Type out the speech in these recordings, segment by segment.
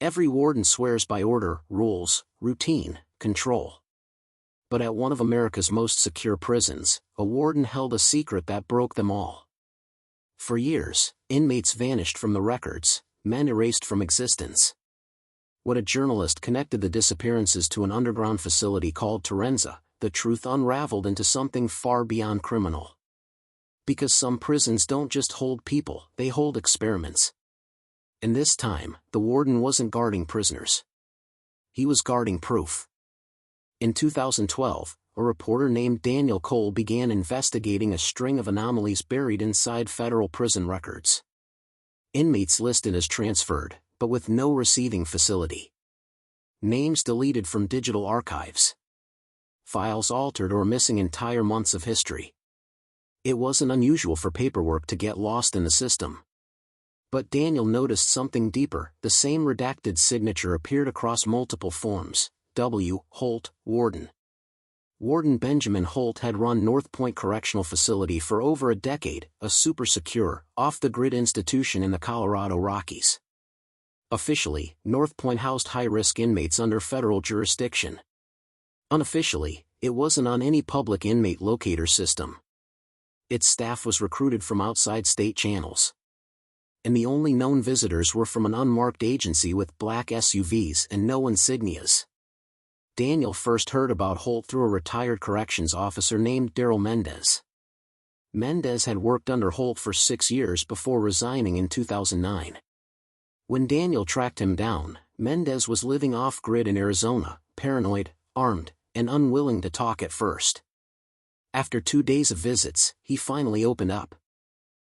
Every warden swears by order, rules, routine, control. But at one of America's most secure prisons, a warden held a secret that broke them all. For years, inmates vanished from the records, men erased from existence. When a journalist connected the disappearances to an underground facility called Torenza, the truth unraveled into something far beyond criminal. Because some prisons don't just hold people, they hold experiments. And this time, the warden wasn't guarding prisoners. He was guarding proof. In 2012, a reporter named Daniel Cole began investigating a string of anomalies buried inside federal prison records. Inmates listed as transferred, but with no receiving facility. Names deleted from digital archives. Files altered or missing entire months of history. It wasn't unusual for paperwork to get lost in the system. But Daniel noticed something deeper. The same redacted signature appeared across multiple forms. W. Holt, Warden. Warden Benjamin Holt had run Northpoint Correctional Facility for over a decade, a super secure, off-the-grid institution in the Colorado Rockies. Officially, Northpoint housed high-risk inmates under federal jurisdiction. Unofficially, it wasn't on any public inmate locator system. Its staff was recruited from outside state channels. And the only known visitors were from an unmarked agency with black SUVs and no insignias. Daniel first heard about Holt through a retired corrections officer named Daryl Mendez. Mendez had worked under Holt for 6 years before resigning in 2009. When Daniel tracked him down, Mendez was living off-grid in Arizona, paranoid, armed, and unwilling to talk at first. After 2 days of visits, he finally opened up.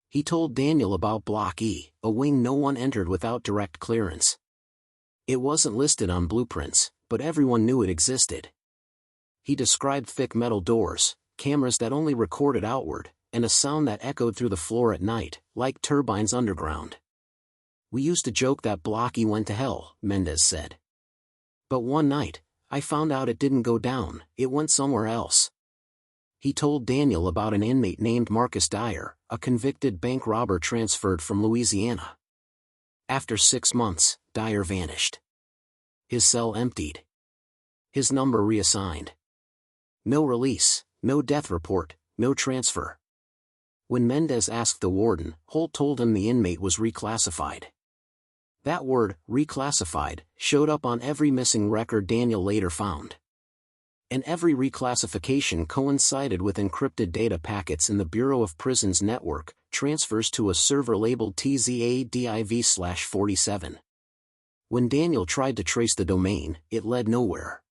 He told Daniel about Block E, a wing no one entered without direct clearance. It wasn't listed on blueprints, but everyone knew it existed. He described thick metal doors, cameras that only recorded outward, and a sound that echoed through the floor at night, like turbines underground. "We used to joke that Block E went to hell," Mendez said. "But one night, I found out it didn't go down, it went somewhere else." He told Daniel about an inmate named Marcus Dyer, a convicted bank robber transferred from Louisiana. After 6 months, Dyer vanished. His cell emptied. His number reassigned. No release, no death report, no transfer. When Mendez asked the warden, Holt told him the inmate was reclassified. That word, reclassified, showed up on every missing record Daniel later found. And every reclassification coincided with encrypted data packets in the Bureau of Prisons network, transfers to a server labeled T.Z.A. div/47. When Daniel tried to trace the domain, it led nowhere.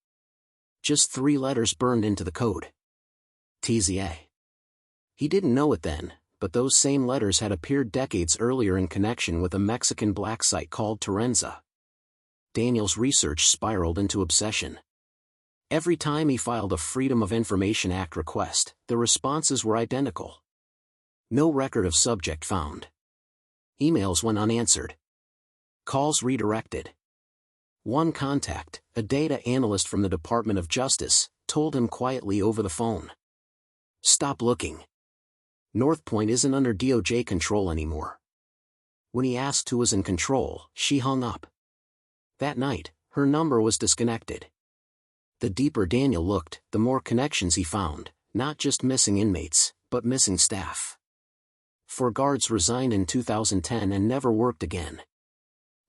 Just 3 letters burned into the code. T.Z.A. He didn't know it then, but those same letters had appeared decades earlier in connection with a Mexican black site called Torenza. Daniel's research spiraled into obsession. Every time he filed a Freedom of Information Act request, the responses were identical. No record of subject found. Emails went unanswered. Calls redirected. One contact, a data analyst from the Department of Justice, told him quietly over the phone. "Stop looking. Northpoint isn't under DOJ control anymore." When he asked who was in control, she hung up. That night, her number was disconnected. The deeper Daniel looked, the more connections he found, not just missing inmates, but missing staff. 4 guards resigned in 2010 and never worked again.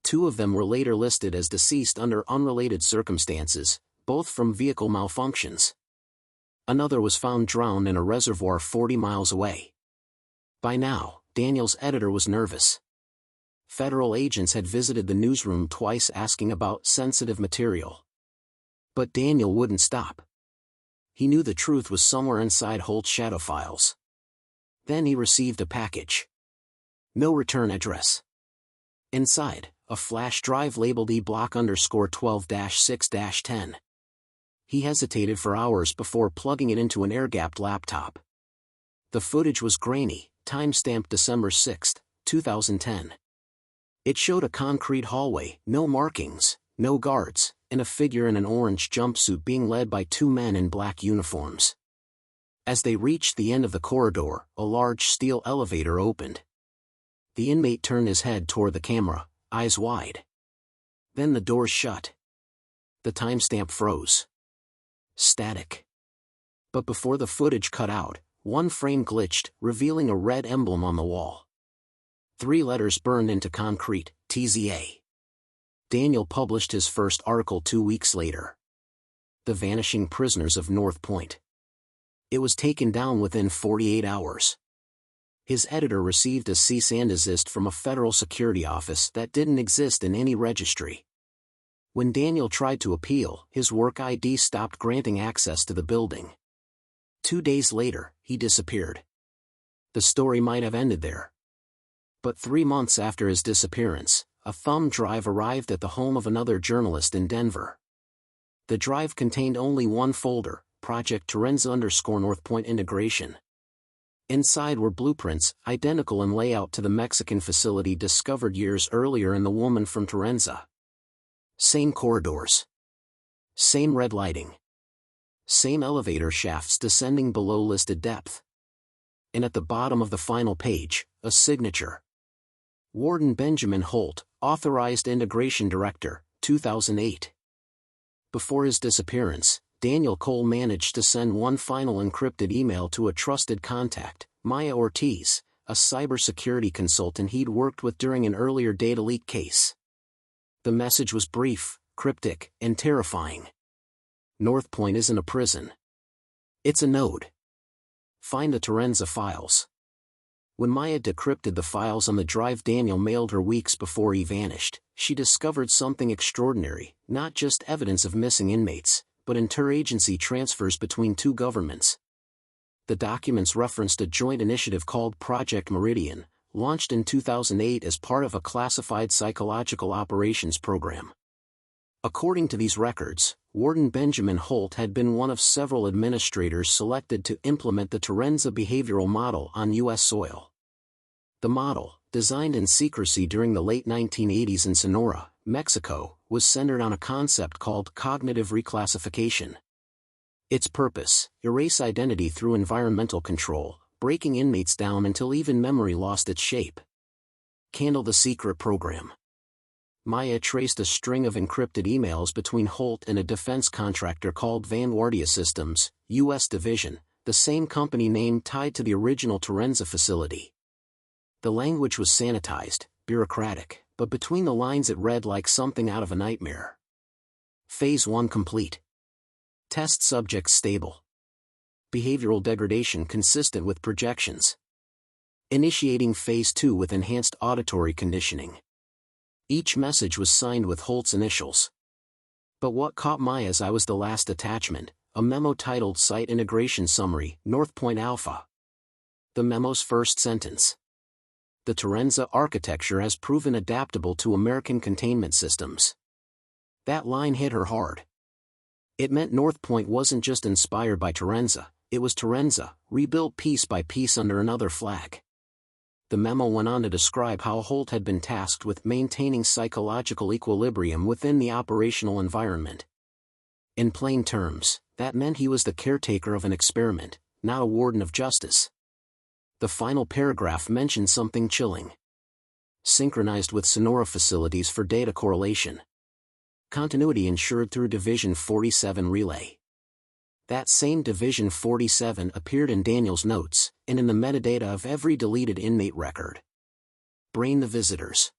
2 of them were later listed as deceased under unrelated circumstances, both from vehicle malfunctions. Another was found drowned in a reservoir 40 miles away. By now, Daniel's editor was nervous. Federal agents had visited the newsroom twice asking about sensitive material. But Daniel wouldn't stop. He knew the truth was somewhere inside Holt's shadow files. Then he received a package. No return address. Inside, a flash drive labeled E-block_12-6-10. He hesitated for hours before plugging it into an air-gapped laptop. The footage was grainy, time-stamped December 6, 2010. It showed a concrete hallway, no markings, no guards, and a figure in an orange jumpsuit being led by 2 men in black uniforms. As they reached the end of the corridor, a large steel elevator opened. The inmate turned his head toward the camera, eyes wide. Then the doors shut. The timestamp froze. Static. But before the footage cut out, one frame glitched, revealing a red emblem on the wall. 3 letters burned into concrete, T.Z.A. Daniel published his first article 2 weeks later. The Vanishing Prisoners of Northpoint. It was taken down within 48 hours. His editor received a cease and desist from a federal security office that didn't exist in any registry. When Daniel tried to appeal, his work ID stopped granting access to the building. 2 days later, he disappeared. The story might have ended there. But 3 months after his disappearance, a thumb drive arrived at the home of another journalist in Denver. The drive contained only one folder, Project Torenza _Northpoint integration. Inside were blueprints, identical in layout to the Mexican facility discovered years earlier in The Woman from Torenza. Same corridors. Same red lighting. Same elevator shafts descending below listed depth. And at the bottom of the final page, a signature. Warden Benjamin Holt, Authorized Integration Director, 2008. Before his disappearance, Daniel Cole managed to send one final encrypted email to a trusted contact, Maya Ortiz, a cybersecurity consultant he'd worked with during an earlier data leak case. The message was brief, cryptic, and terrifying. Northpoint isn't a prison. It's a node. Find the Torenza files. When Maya decrypted the files on the drive Daniel mailed her weeks before he vanished, she discovered something extraordinary, not just evidence of missing inmates, but interagency transfers between 2 governments. The documents referenced a joint initiative called Project Meridian, launched in 2008 as part of a classified psychological operations program. According to these records, Warden Benjamin Holt had been one of several administrators selected to implement the Torenza behavioral model on U.S. soil. The model, designed in secrecy during the late 1980s in Sonora, Mexico, was centered on a concept called cognitive reclassification. Its purpose: erase identity through environmental control, breaking inmates down until even memory lost its shape. Candle the secret program. Maya traced a string of encrypted emails between Holt and a defense contractor called Vanguardia Systems, U.S. Division, the same company name tied to the original Torenza facility. The language was sanitized, bureaucratic, but between the lines it read like something out of a nightmare. Phase 1 complete. Test subjects stable. Behavioral degradation consistent with projections. Initiating Phase 2 with enhanced auditory conditioning. Each message was signed with Holt's initials. But what caught Maya's eye was the last attachment, a memo titled Site Integration Summary, Northpoint Alpha. The memo's first sentence. The Torenza architecture has proven adaptable to American containment systems. That line hit her hard. It meant Northpoint wasn't just inspired by Torenza, it was Torenza, rebuilt piece by piece under another flag. The memo went on to describe how Holt had been tasked with maintaining psychological equilibrium within the operational environment. In plain terms, that meant he was the caretaker of an experiment, not a warden of justice. The final paragraph mentioned something chilling. Synchronized with Sonora facilities for data correlation. Continuity ensured through Division 47 relay. That same Division 47 appeared in Daniel's notes, and in the metadata of every deleted inmate record. Brain the visitors.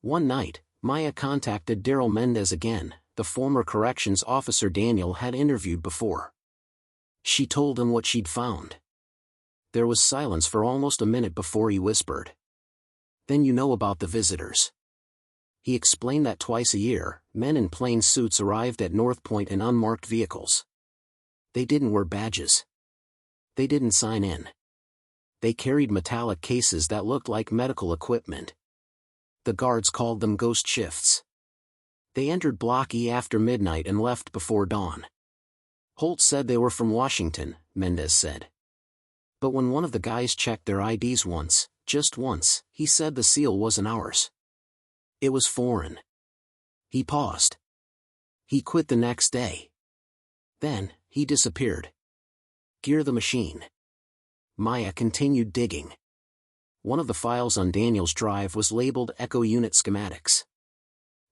One night, Maya contacted Daryl Mendez again, the former corrections officer Daniel had interviewed before. She told him what she'd found. There was silence for almost a minute before he whispered. Then you know about the visitors. He explained that twice a year, men in plain suits arrived at Northpoint in unmarked vehicles. They didn't wear badges. They didn't sign in. They carried metallic cases that looked like medical equipment. The guards called them ghost shifts. They entered Block E after midnight and left before dawn. Holt said they were from Washington, Mendez said. But when one of the guys checked their IDs once, just once, he said the seal wasn't ours. It was foreign. He paused. He quit the next day. Then, he disappeared. Gear the machine. Maya continued digging. One of the files on Daniel's drive was labeled Echo Unit Schematics.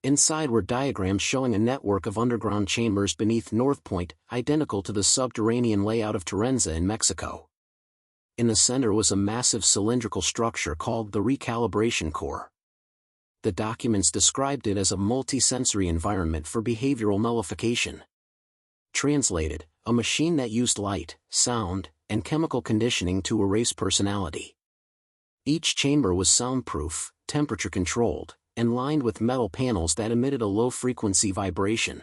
Inside were diagrams showing a network of underground chambers beneath Northpoint, identical to the subterranean layout of Torenza in Mexico. In the center was a massive cylindrical structure called the recalibration core. The documents described it as a multi-sensory environment for behavioral nullification. Translated, a machine that used light, sound, and chemical conditioning to erase personality. Each chamber was soundproof, temperature-controlled, and lined with metal panels that emitted a low-frequency vibration.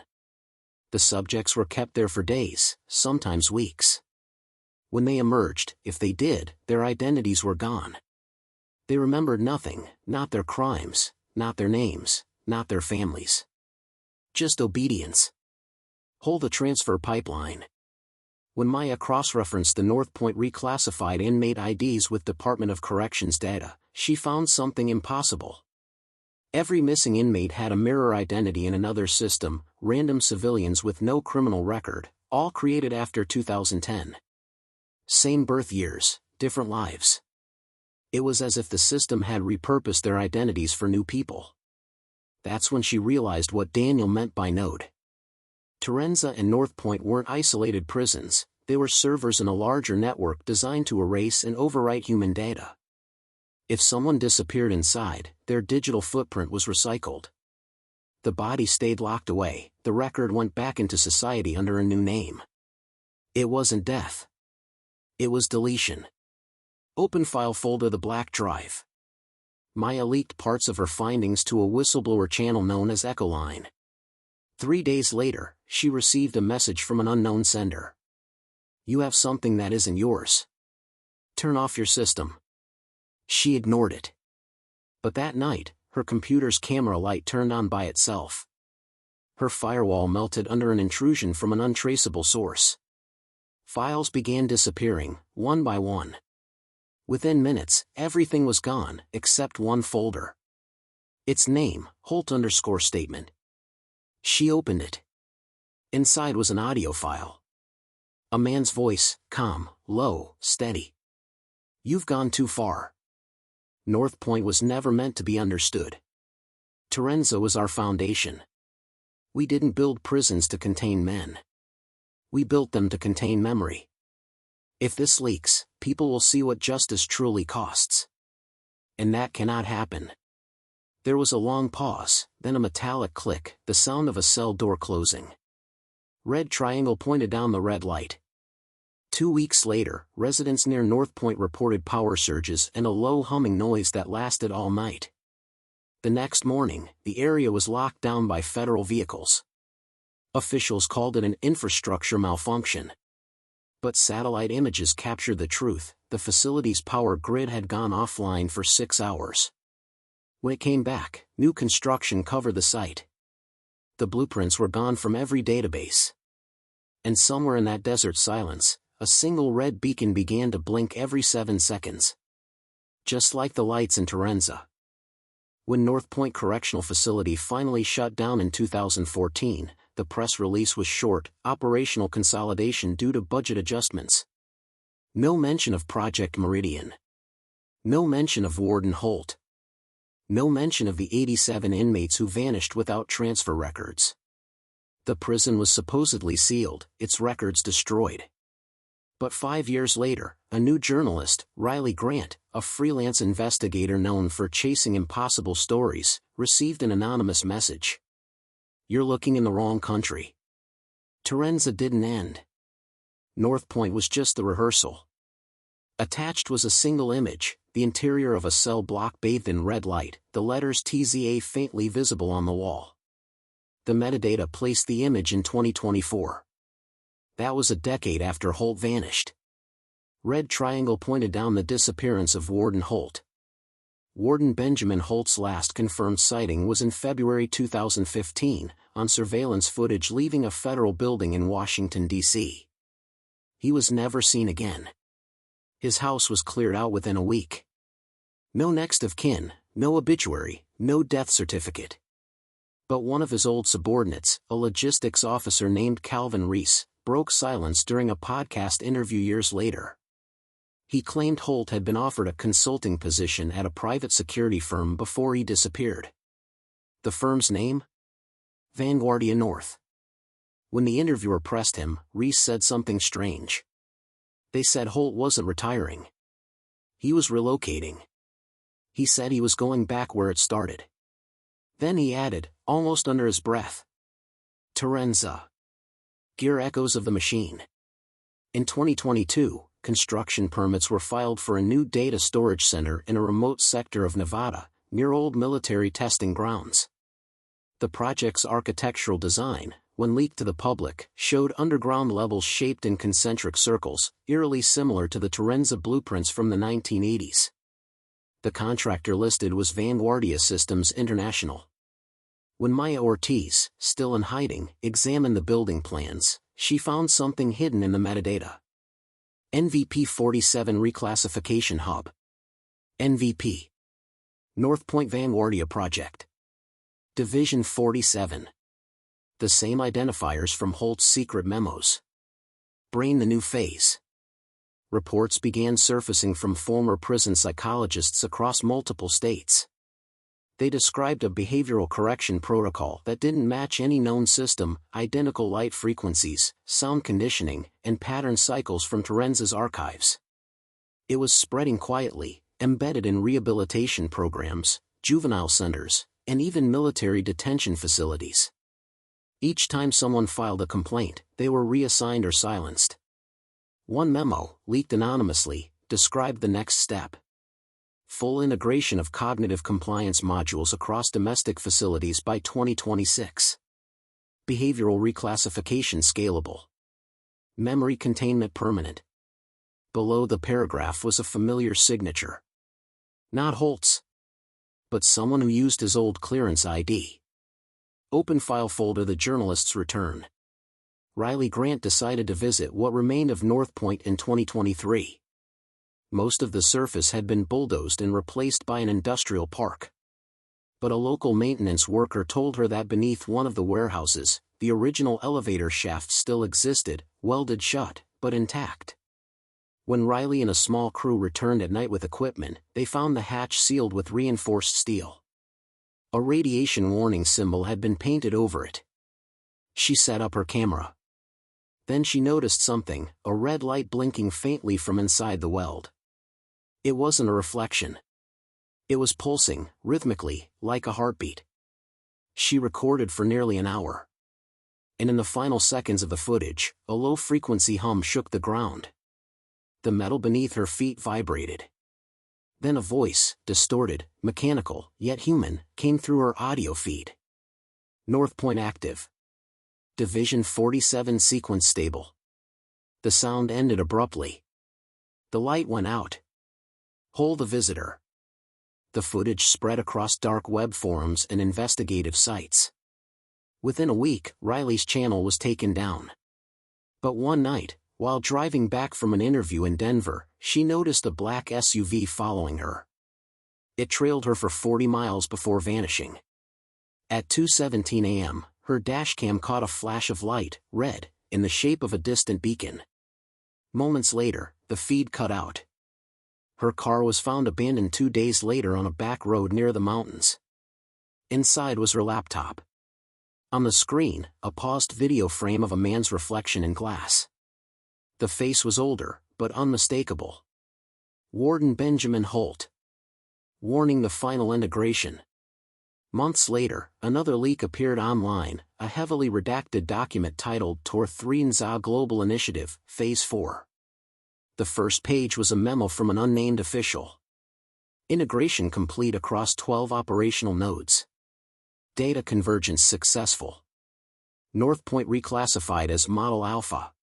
The subjects were kept there for days, sometimes weeks. When they emerged, if they did, their identities were gone. They remembered nothing, not their crimes, not their names, not their families. Just obedience. Hold the transfer pipeline. When Maya cross-referenced the Northpoint reclassified inmate IDs with Department of Corrections data, she found something impossible. Every missing inmate had a mirror identity in another system, random civilians with no criminal record, all created after 2010. Same birth years, different lives. It was as if the system had repurposed their identities for new people. That's when she realized what Daniel meant by node. Torenza and Northpoint weren't isolated prisons, they were servers in a larger network designed to erase and overwrite human data. If someone disappeared inside, their digital footprint was recycled. The body stayed locked away, the record went back into society under a new name. It wasn't death. It was deletion. Open file folder the black drive. Maya leaked parts of her findings to a whistleblower channel known as Echoline. 3 days later, she received a message from an unknown sender. You have something that isn't yours. Turn off your system. She ignored it. But that night, her computer's camera light turned on by itself. Her firewall melted under an intrusion from an untraceable source. Files began disappearing, one by one. Within minutes, everything was gone, except one folder. Its name, Holt _statement. She opened it. Inside was an audio file. A man's voice, calm, low, steady. You've gone too far. Northpoint was never meant to be understood. Torenza was our foundation. We didn't build prisons to contain men. We built them to contain memory. If this leaks, people will see what justice truly costs. And that cannot happen. There was a long pause, then a metallic click, the sound of a cell door closing. Red triangle pointed down the red light. 2 weeks later, residents near Northpoint reported power surges and a low humming noise that lasted all night. The next morning, the area was locked down by federal vehicles. Officials called it an infrastructure malfunction. But satellite images captured the truth: the facility's power grid had gone offline for 6 hours. When it came back, new construction covered the site. The blueprints were gone from every database. And somewhere in that desert silence, a single red beacon began to blink every 7 seconds. Just like the lights in Torenza. When Northpoint Correctional Facility finally shut down in 2014, the press release was short: operational consolidation due to budget adjustments. No mention of Project Meridian. No mention of Warden Holt. No mention of the 87 inmates who vanished without transfer records. The prison was supposedly sealed, its records destroyed. But 5 years later, a new journalist, Riley Grant, a freelance investigator known for chasing impossible stories, received an anonymous message. You're looking in the wrong country. Torenza didn't end. Northpoint was just the rehearsal. Attached was a single image, the interior of a cell block bathed in red light, the letters T.Z.A. faintly visible on the wall. The metadata placed the image in 2024. That was a decade after Holt vanished. Red triangle pointed down the disappearance of Warden Holt. Warden Benjamin Holt's last confirmed sighting was in February 2015, on surveillance footage leaving a federal building in Washington, D.C. He was never seen again. His house was cleared out within a week. No next of kin, no obituary, no death certificate. But one of his old subordinates, a logistics officer named Calvin Reese, broke silence during a podcast interview years later. He claimed Holt had been offered a consulting position at a private security firm before he disappeared. The firm's name? Vanguardia North. When the interviewer pressed him, Reese said something strange. They said Holt wasn't retiring. He was relocating. He said he was going back where it started. Then he added, almost under his breath, Torenza. Gear echoes of the machine. In 2022, construction permits were filed for a new data storage center in a remote sector of Nevada, near old military testing grounds. The project's architectural design, when leaked to the public, showed underground levels shaped in concentric circles, eerily similar to the Torenza blueprints from the 1980s. The contractor listed was Vanguardia Systems International. When Maya Ortiz, still in hiding, examined the building plans, she found something hidden in the metadata. NVP-47 Reclassification Hub. NVP. Northpoint Vanguardia Project. Division 47. The same identifiers from Holt's secret memos. Brain the new phase. Reports began surfacing from former prison psychologists across multiple states. They described a behavioral correction protocol that didn't match any known system, identical light frequencies, sound conditioning, and pattern cycles from Torenza's archives. It was spreading quietly, embedded in rehabilitation programs, juvenile centers, and even military detention facilities. Each time someone filed a complaint, they were reassigned or silenced. One memo, leaked anonymously, described the next step. Full integration of cognitive compliance modules across domestic facilities by 2026. Behavioral reclassification scalable. Memory containment permanent. Below the paragraph was a familiar signature. Not Holt's, but someone who used his old clearance ID. Open file folder. The journalists return. Riley Grant decided to visit what remained of Northpoint in 2023. Most of the surface had been bulldozed and replaced by an industrial park. But a local maintenance worker told her that beneath one of the warehouses, the original elevator shaft still existed, welded shut, but intact. When Riley and a small crew returned at night with equipment, they found the hatch sealed with reinforced steel. A radiation warning symbol had been painted over it. She set up her camera. Then she noticed something, a red light blinking faintly from inside the weld. It wasn't a reflection. It was pulsing, rhythmically, like a heartbeat. She recorded for nearly an hour. And in the final seconds of the footage, a low-frequency hum shook the ground. The metal beneath her feet vibrated. Then a voice, distorted, mechanical, yet human, came through her audio feed. Northpoint active. Division 47 sequence stable. The sound ended abruptly. The light went out. Hold the visitor. The footage spread across dark web forums and investigative sites. Within a week, Riley's channel was taken down. But one night, while driving back from an interview in Denver, she noticed a black SUV following her. It trailed her for 40 miles before vanishing. At 2:17 a.m., her dashcam caught a flash of light, red, in the shape of a distant beacon. Moments later, the feed cut out. Her car was found abandoned 2 days later on a back road near the mountains. Inside was her laptop. On the screen, a paused video frame of a man's reflection in glass. The face was older, but unmistakable. Warden Benjamin Holt. Warning: the final integration. Months later, another leak appeared online, a heavily redacted document titled T.Z.A Global Initiative, Phase 4. The first page was a memo from an unnamed official. Integration complete across 12 operational nodes. Data convergence successful. Northpoint reclassified as Model Alpha.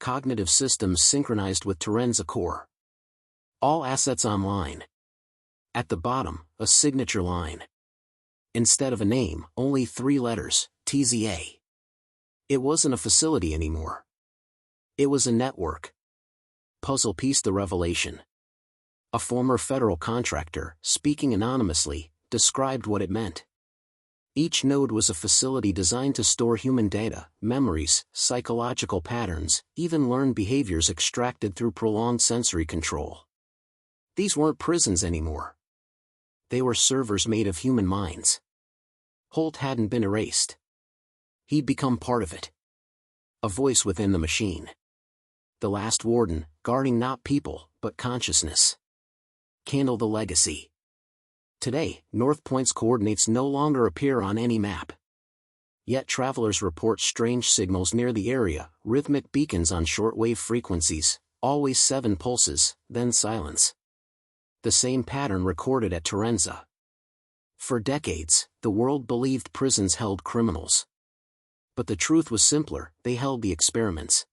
Cognitive systems synchronized with Torenza core. All assets online. At the bottom, a signature line. Instead of a name, only 3 letters, T.Z.A. It wasn't a facility anymore. It was a network. Puzzle piece: the revelation. A former federal contractor, speaking anonymously, described what it meant. Each node was a facility designed to store human data, memories, psychological patterns, even learned behaviors extracted through prolonged sensory control. These weren't prisons anymore. They were servers made of human minds. Holt hadn't been erased. He'd become part of it. A voice within the machine. The last warden, guarding not people, but consciousness. Candle the legacy. Today, Northpoint's coordinates no longer appear on any map. Yet travelers report strange signals near the area, rhythmic beacons on shortwave frequencies, always 7 pulses, then silence. The same pattern recorded at Torenza. For decades, the world believed prisons held criminals. But the truth was simpler, they held the experiments.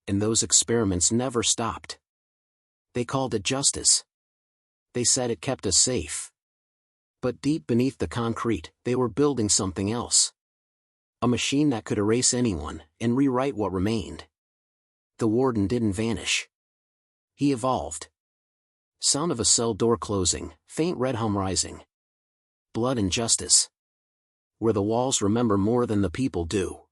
And those experiments never stopped. They called it justice. They said it kept us safe. But deep beneath the concrete, they were building something else. A machine that could erase anyone, and rewrite what remained. The warden didn't vanish. He evolved. Sound of a cell door closing, faint red hum rising. Blood and justice. Where the walls remember more than the people do.